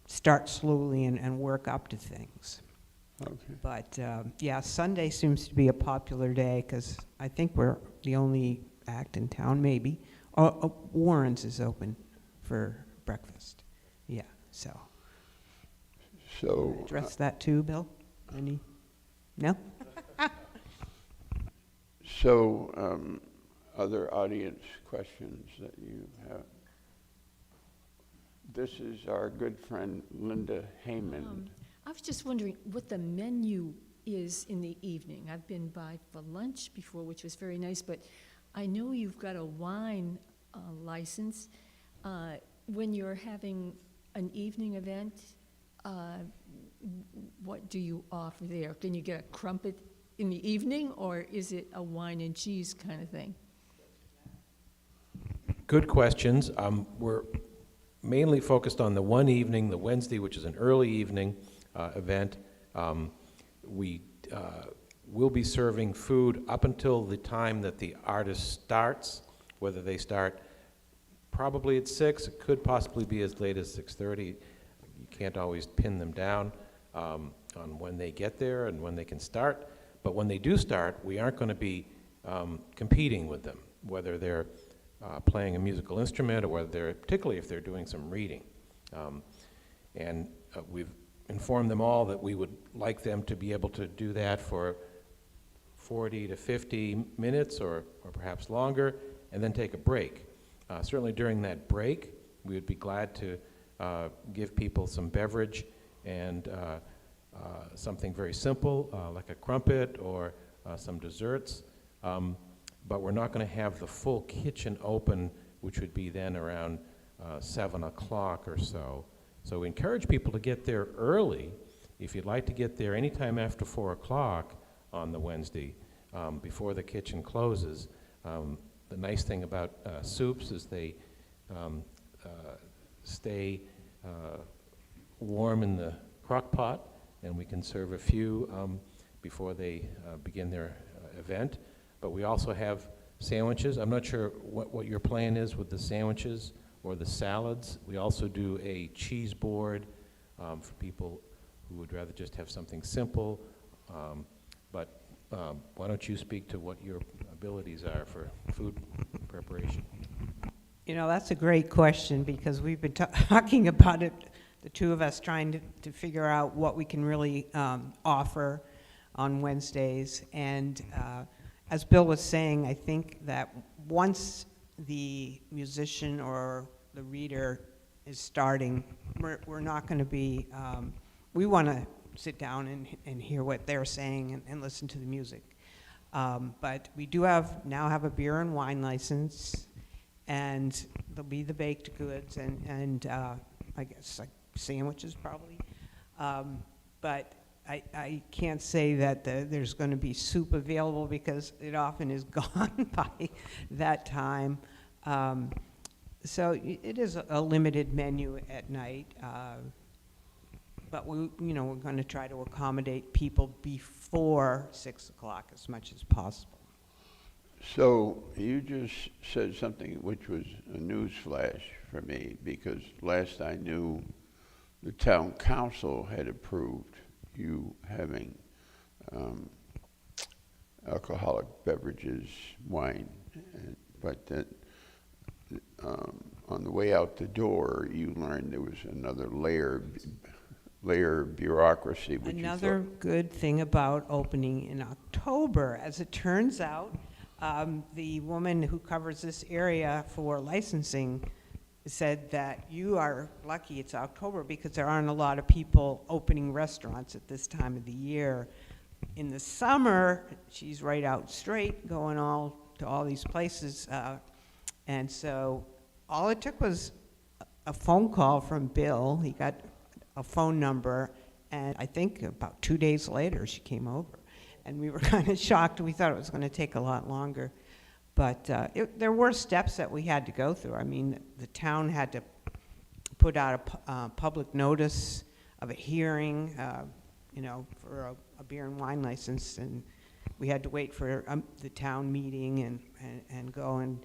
start slowly and work up to things. Okay. But yeah, Sunday seems to be a popular day because I think we're the only act in town, maybe. Warren's is open for breakfast. Yeah, so. So, Address that too, Bill? Any? No? so other audience questions that you have? This is our good friend Linda Heyman. I was just wondering what the menu is in the evening. I've been by for lunch before, which was very nice, but I know you've got a wine license. When you're having an evening event, what do you offer there? Can you get a crumpet in the evening, or is it a wine and cheese kind of thing? Good questions. We're mainly focused on the one evening, the Wednesday, which is an early evening event. We will be serving food up until the time that the artist starts, whether they start probably at 6, it could possibly be as late as 6:30. You can't always pin them down on when they get there and when they can start. But when they do start, we aren't going to be competing with them, whether they're playing a musical instrument or whether they're, particularly if they're doing some reading. And we've informed them all that we would like them to be able to do that for 40 to 50 minutes or perhaps longer, and then take a break. Certainly during that break, we would be glad to give people some beverage and something very simple, like a crumpet or some desserts. But we're not going to have the full kitchen open, which would be then around 7 o'clock or so. So we encourage people to get there early. If you'd like to get there anytime after 4 o'clock on the Wednesday, before the kitchen closes. The nice thing about soups is they stay warm in the crock pot, and we can serve a few before they begin their event. But we also have sandwiches. I'm not sure what your plan is with the sandwiches or the salads. We also do a cheese board for people who would rather just have something simple. But why don't you speak to what your abilities are for food preparation? That's a great question because we've been talking about it, the two of us trying to figure out what we can really offer on Wednesdays. And as Bill was saying, I think that once the musician or the reader is starting, we're not going to be, we want to sit down and hear what they're saying and listen to the music. But we do now have a beer and wine license, and there'll be the baked goods and I guess like sandwiches probably. But I can't say that there's going to be soup available because it often is gone by that time. So it is a limited menu at night. But we're going to try to accommodate people before 6 o'clock as much as possible. So you just said something which was a news flash for me, because last I knew, the town council had approved you having alcoholic beverages, wine, but that on the way out the door, you learned there was another layer of bureaucracy. Another good thing about opening in October, as it turns out, the woman who covers this area for licensing said that you are lucky it's October because there aren't a lot of people opening restaurants at this time of the year. In the summer, she's right out straight going to all these places. And so all it took was a phone call from Bill. He got a phone number, and I think about 2 days later she came over. And we were kind of shocked. We thought it was going to take a lot longer. But there were steps that we had to go through. I mean, the town had to put out a public notice of a hearing, you know, for a beer and wine license, and we had to wait for the town meeting and go, and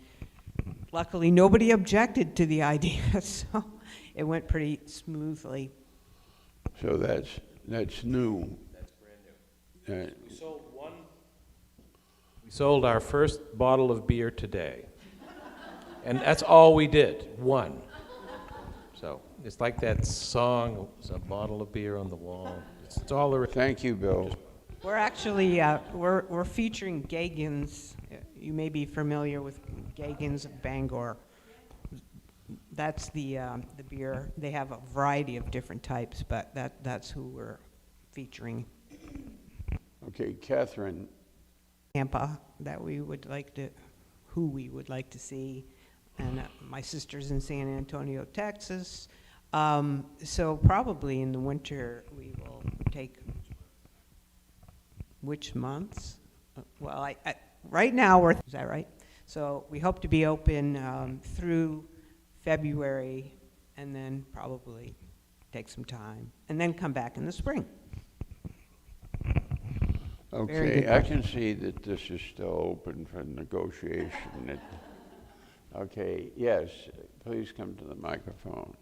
luckily nobody objected to the idea, so it went pretty smoothly. So that's new. That's brand new. Uh, We sold our first bottle of beer today. And that's all we did, one. So it's like that song, it's a bottle of beer on the wall. It's all there is. Thank you, Bill. We're actually, we're featuring Gagin's. You may be familiar with Gagin's of Bangor. That's the beer. They have a variety of different types, but that's who we're featuring. Okay, Catherine. Tampa, that we would like to, who we would like to see, and my sister's in San Antonio, Texas. So probably in the winter we will take, which months? Well, right now is that right? So we hope to be open through February, and then probably take some time, and then come back in the spring. Very Okay, good I question. can see that this is still open for negotiation. Okay, yes, please come to the microphone.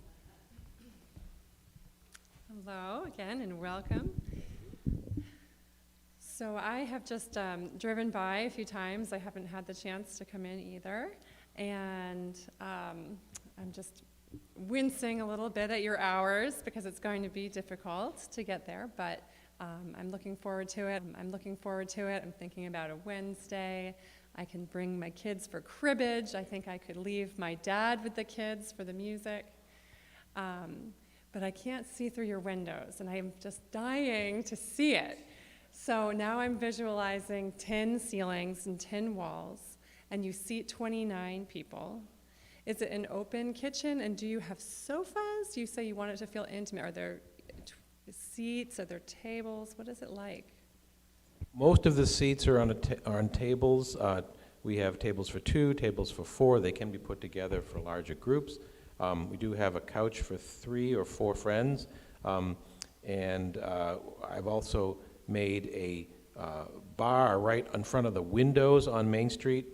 Hello again and welcome. So I have just driven by a few times. I haven't had the chance to come in either. And I'm just wincing a little bit at your hours because it's going to be difficult to get there, but I'm looking forward to it. I'm thinking about a Wednesday. I can bring my kids for cribbage. I think I could leave my dad with the kids for the music. But I can't see through your windows, and I'm just dying to see it. So now I'm visualizing tin ceilings and tin walls, and you seat 29 people. Is it an open kitchen, and do you have sofas? You say you want it to feel intimate. Are there seats? Are there tables? What is it like? Most of the seats are on tables. We have tables for 2, tables for 4. They can be put together for larger groups. We do have a couch for 3 or 4 friends. And I've also made a bar right in front of the windows on Main Street.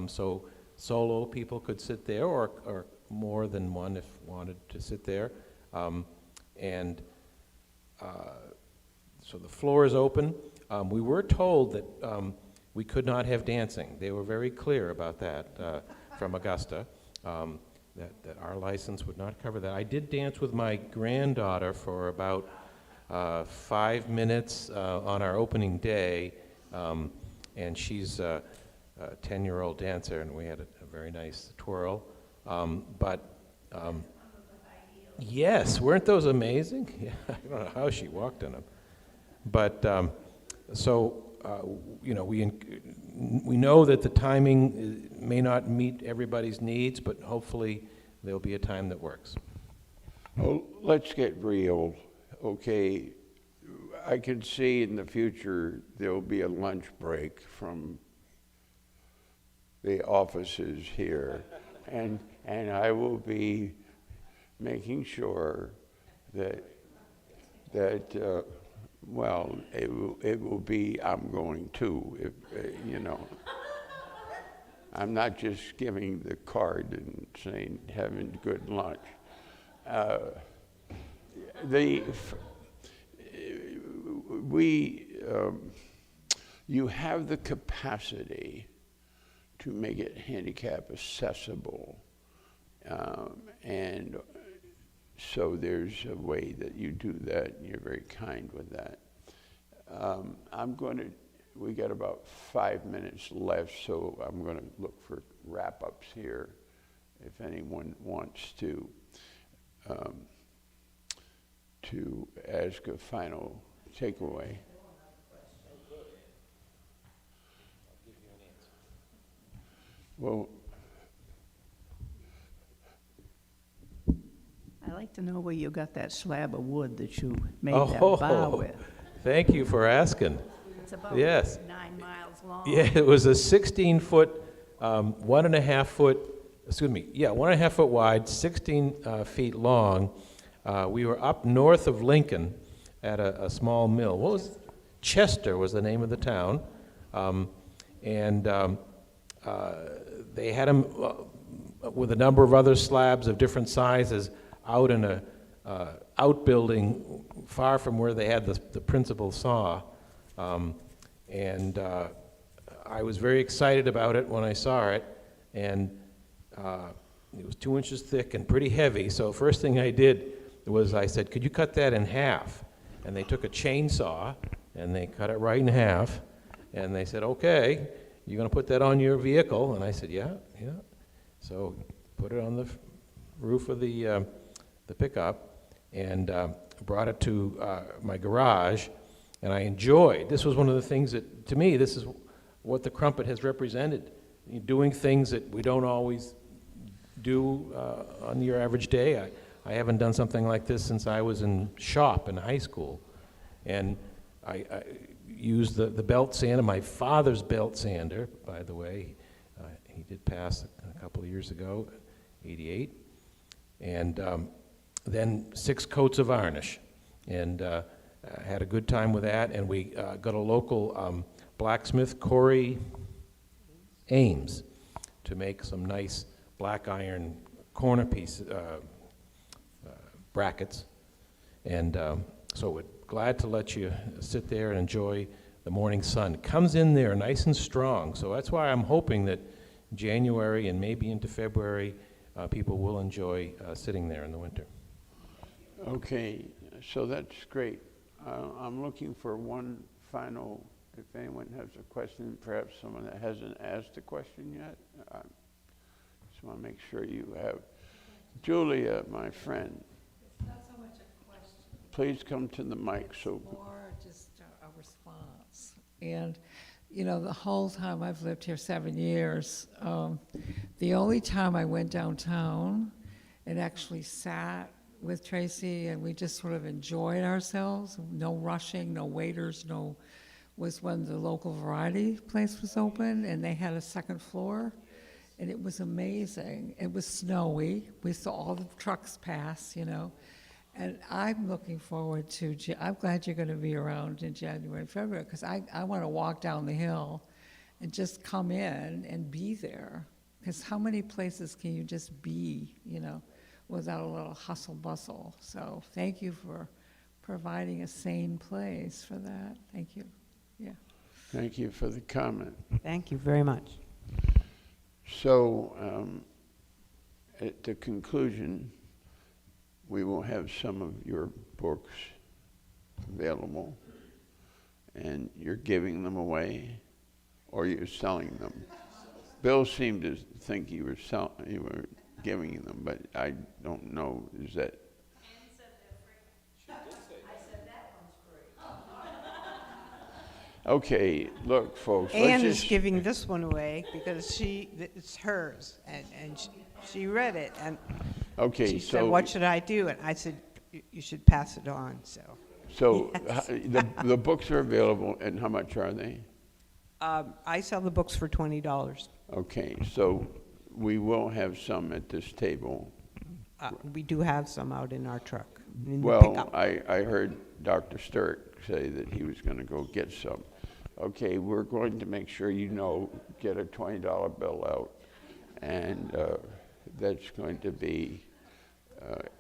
So solo people could sit there, or more than one if wanted to sit there. So the floor is open. We were told that we could not have dancing. They were very clear about that from Augusta, that our license would not cover that. I did dance with my granddaughter for about 5 minutes on our opening day, and she's a 10-year-old dancer, and we had a very nice twirl. Yes, weren't those amazing? Yeah, I don't know how she walked in them. But we know that the timing may not meet everybody's needs, but hopefully there'll be a time that works. Oh, let's get real, okay? I can see in the future there'll be a lunch break from the offices here, and I will be making sure that well, it will be, I'm going too, if, I'm not just giving the card and saying, having good lunch. You have the capacity to make it handicap accessible, and so there's a way that you do that, and you're very kind with that. We got about 5 minutes left, so I'm going to look for wrap-ups here if anyone wants to ask a final takeaway. Well, I'd like to know where you got that slab of wood that you made that bar with. Thank you for asking. It's about Yes. 9 miles long. Yeah, it was a 16-foot, 1.5 foot, 1.5 foot wide, 16 feet long. We were up north of Lincoln at a small mill. What was Chester was the name of the town, they had them with a number of other slabs of different sizes out in a outbuilding far from where they had the principal saw. I was very excited about it when I saw it, and it was 2 inches thick and pretty heavy. So first thing I did was I said, could you cut that in half? And they took a chainsaw and they cut it right in half. And they said, okay, you're going to put that on your vehicle? And I said, yeah. So put it on the roof of the pickup and brought it to my garage. And I enjoyed, this was one of the things that, to me, this is what the crumpet has represented. Doing things that we don't always do on your average day. I haven't done something like this since I was in shop in high school. And I used the belt sander, my father's belt sander, by the way. He did pass a couple of years ago, 88. And then 6 coats of varnish. And had a good time with that. And we got a local blacksmith, Corey Ames, to make some nice black iron corner piece brackets. And so we're glad to let you sit there and enjoy the morning sun. It comes in there nice and strong. So that's why I'm hoping that January and maybe into February, people will enjoy sitting there in the winter. Okay, so that's great. I'm looking for one final, if anyone has a question, perhaps someone that hasn't asked a question yet. I just want to make sure you have. Julia, my friend. It's not so much a question. Please come to the mic. It's more just a response. And, you know, the whole time I've lived here 7 years, the only time I went downtown and actually sat with Tracy and we just sort of enjoyed ourselves, no rushing, no waiters, was when the local variety place was open and they had a second floor. And it was amazing. It was snowy. We saw all the trucks pass, you know. And I'm looking forward to, I'm glad you're going to be around in January and February, because I want to walk down the hill and just come in and be there. Because how many places can you just be, you know, without a little hustle bustle? So thank you for providing a sane place for that. Thank you. Yeah. Thank you for the comment. Thank you very much. So at the conclusion, we will have some of your books available, and you're giving them away, or you're selling them. Bill seemed to think you were giving them, but I don't know. Is that? Ann said they're free. I said that one's free. Okay, look, folks. Ann is giving this one away because it's hers, and she read it, and okay, she so said, "What should I do?" And I said, "You should pass it on." So yes. the books are available, and how much are they? I sell the books for $20. Okay, so we will have some at this table. We do have some out in our truck. Well, I heard Dr. Sturrock say that he was going to go get some. Okay, we're going to make sure get a $20 bill out, and that's going to be,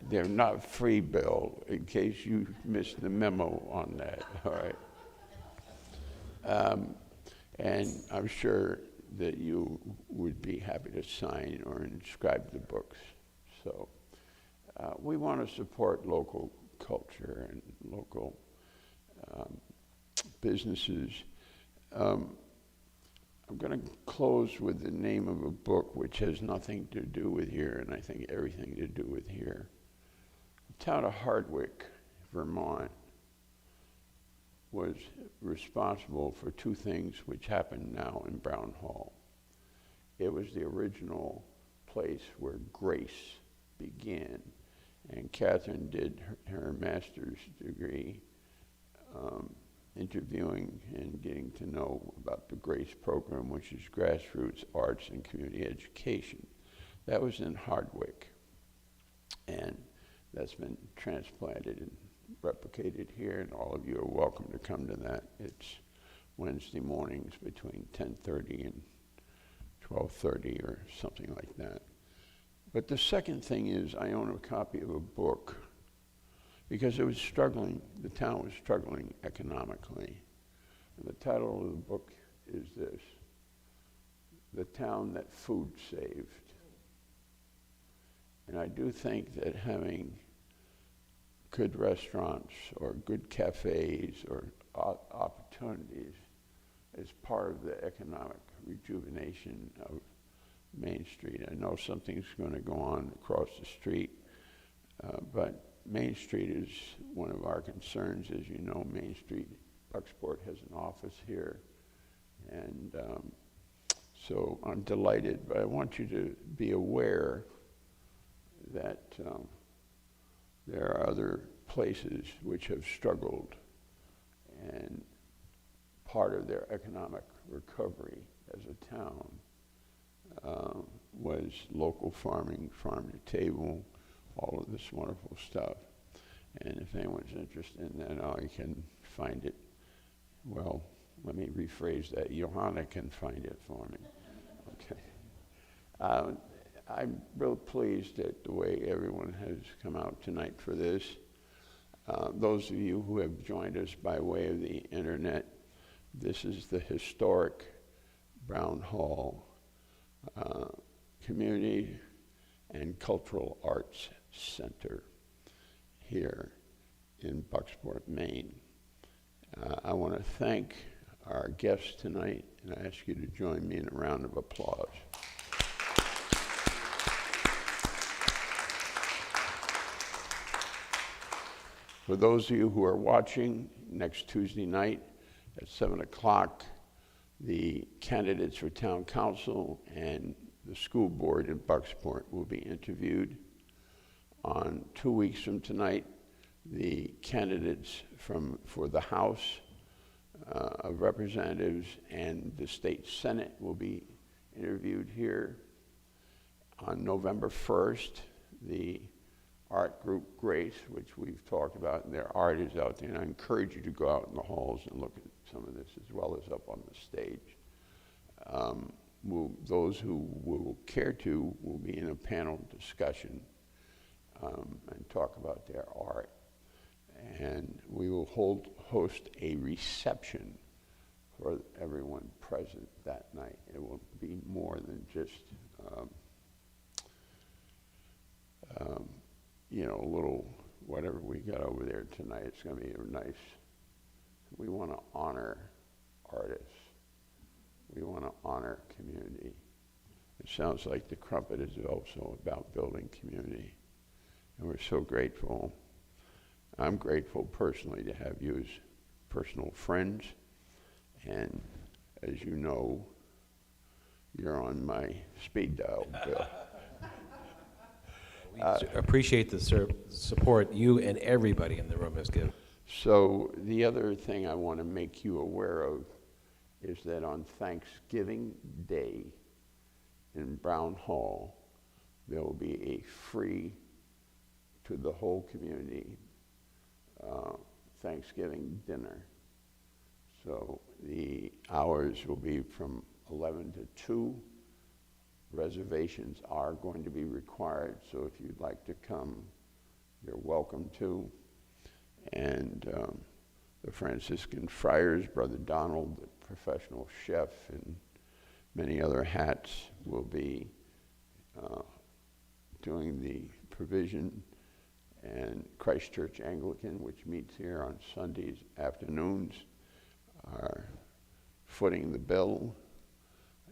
they're not free, Bill, in case you missed the memo on that, all right? And I'm sure that you would be happy to sign or inscribe the books. So we want to support local culture and local businesses. I'm going to close with the name of a book which has nothing to do with here, and I think everything to do with here. The town of Hardwick, Vermont, was responsible for 2 things which happen now in Brown Hall. It was the original place where grace began, and Catherine did her master's degree interviewing and getting to know about the GRACE program, which is grassroots arts and community education. That was in Hardwick. And that's been transplanted and replicated here, and all of you are welcome to come to that. It's Wednesday mornings between 10:30 and 12:30 or something like that. But the second thing is I own a copy of a book because it was struggling, the town was struggling economically. And the title of the book is this: The Town That Food Saved. And I do think that having good restaurants or good cafes or opportunities is part of the economic rejuvenation of Main Street. I know something's going to go on across the street, but Main Street is one of our concerns. As you know, Main Street, Bucksport has an office here, and so I'm delighted, but I want you to be aware that there are other places which have struggled, and part of their economic recovery as a town was local farming, farm to table, all of this wonderful stuff. And if anyone's interested in that, I can find it. Well, let me rephrase that. Johanna can find it for me. Okay. I'm real pleased at the way everyone has come out tonight for this. Those of you who have joined us by way of the internet, this is the historic Brown Hall Community and Cultural Arts Center here in Bucksport, Maine. I want to thank our guests tonight, and I ask you to join me in a round of applause. For those of you who are watching, next Tuesday night at 7 o'clock, the candidates for town council and the school board in Bucksport will be interviewed. On 2 weeks from tonight, the candidates for the House of Representatives and the state Senate will be interviewed here. On November 1st, the art group Grace, which we've talked about, and their art is out there, and I encourage you to go out in the halls and look at some of this as well as up on the stage. Those who will care to will be in a panel discussion and talk about their art. And we will host a reception for everyone present that night. It will be more than just a little whatever we got over there tonight. It's going to be a nice. We want to honor artists. We want to honor community. It sounds like the Crumpet is also about building community. And we're so grateful. I'm grateful personally to have you as personal friends. And as you know, you're on my speed dial, Bill. We appreciate the support you and everybody in the room has given. So the other thing I want to make you aware of is that on Thanksgiving Day in Brown Hall, there will be a free to the whole community Thanksgiving dinner. So the hours will be from 11 to 2. Reservations are going to be required, so if you'd like to come, you're welcome to. And the Franciscan Friars, Brother Donald, the professional chef, and many other hats will be doing the provision. And Christ Church Anglican, which meets here on Sundays afternoons, are footing the bill.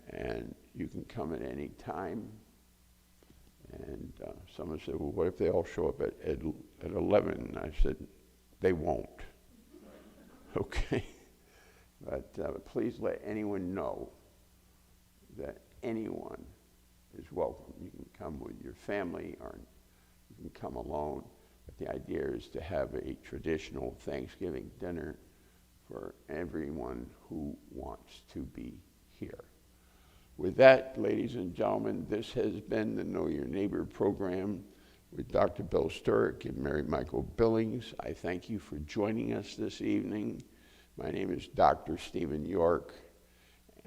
And you can come at any time. And someone said, well, what if they all show up at 11? And I said, they won't. Okay? But please let anyone know that anyone is welcome. You can come with your family or you can come alone. But the idea is to have a traditional Thanksgiving dinner for everyone who wants to be here. With that, ladies and gentlemen, this has been the Know Your Neighbor program. with Dr. Bill Sturrock and Mary Michael Billings. I thank you for joining us this evening. My name is Dr. Stephen York.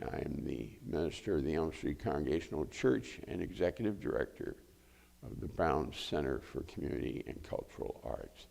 I am the minister of the Elm Street Congregational Church and executive director of the Brown Center for Community and Cultural Arts.